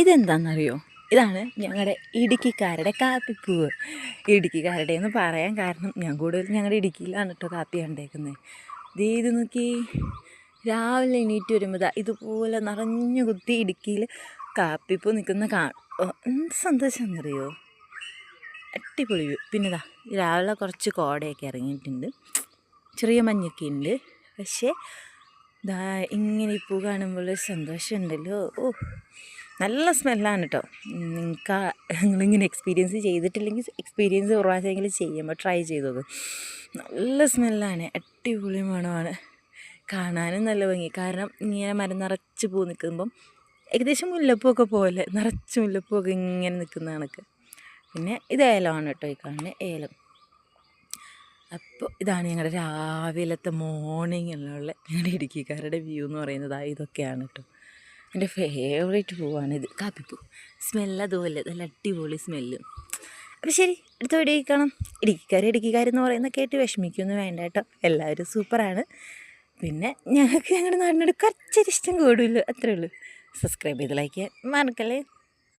ഇതെന്താണെന്നറിയോ? ഇതാണ് ഞങ്ങളുടെ ഇടുക്കിക്കാരുടെ കാപ്പിപ്പൂവ്. ഇടുക്കിക്കാരുടെ എന്ന് പറയാൻ കാരണം ഞാൻ കൂടുതലും ഞങ്ങളുടെ ഇടുക്കിയിലാണ് കേട്ടോ കാപ്പി കണ്ടേക്കുന്നത്. ഇത് നോക്കി, രാവിലെ എണീറ്റ് വരുമ്പോൾ ഇതുപോലെ നിറഞ്ഞു കുത്തി ഇടുക്കിയിൽ കാപ്പിപ്പൂ നിൽക്കുന്ന എന്ത് സന്തോഷമെന്നറിയോ? അടിപൊളി. പിന്നെ രാവിലെ കുറച്ച് കോടയൊക്കെ ഇറങ്ങിയിട്ടുണ്ട്, ചെറിയ മഞ്ഞൊക്കെ ഉണ്ട്. പക്ഷേ ഇങ്ങനെ ഈ പൂ കാണുമ്പോൾ സന്തോഷമുണ്ടല്ലോ. നല്ല സ്മെല്ലാണ് കേട്ടോ. നിങ്ങളിങ്ങനെ എക്സ്പീരിയൻസ് ചെയ്തിട്ടില്ലെങ്കിൽ എക്സ്പീരിയൻസ് ഒരു പ്രാവശ്യമെങ്കിലും ചെയ്യുമ്പോൾ ട്രൈ ചെയ്ത് നോക്കും. നല്ല സ്മെല്ലാണ്, അടിപൊളി മണമാണ്. കാണാനും നല്ല ഭംഗി. കാരണം ഇങ്ങനെ മരം നിറച്ച് പൂ നിൽക്കുമ്പം ഏകദേശം മുല്ലപ്പൂവൊക്കെ പോലെ നിറച്ച് മുല്ലപ്പൂവൊക്കെ ഇങ്ങനെ നിൽക്കുന്ന കണക്ക്. പിന്നെ ഇത് ഏലമാണ് കേട്ടോ, ഈ കാണുന്നത് ഏലം. അപ്പോൾ ഇതാണ് ഞങ്ങളുടെ രാവിലത്തെ മോർണിംഗിലുള്ള ഞങ്ങളുടെ ഇടുക്കിക്കാരുടെ വ്യൂ എന്ന് പറയുന്നത്. ഇതൊക്കെയാണ് കേട്ടോ. എൻ്റെ ഫേവറേറ്റ് പൂവാണിത്, കാപ്പിപ്പൂ. സ്മെല്ല് അതുപോലെ നല്ല അടിപൊളി സ്മെല്ല്. അപ്പോൾ ശരി, അടുത്ത വീഡിയോ കാണാം. ഇടുക്കിക്കാരെന്ന് പറയുന്ന കേട്ട് വിഷമിക്കൊന്നും വേണ്ട കേട്ടോ, എല്ലാവരും സൂപ്പറാണ്. പിന്നെ ഞങ്ങൾക്ക് ഞങ്ങളുടെ നാടിനോട് കുറച്ചൊരു ഇഷ്ടം കൂടുമല്ലോ, അത്രേ ഉള്ളൂ. സബ്സ്ക്രൈബ് ചെയ്ത് ലൈക്ക് ചെയ്യാൻ മറക്കല്ലേ.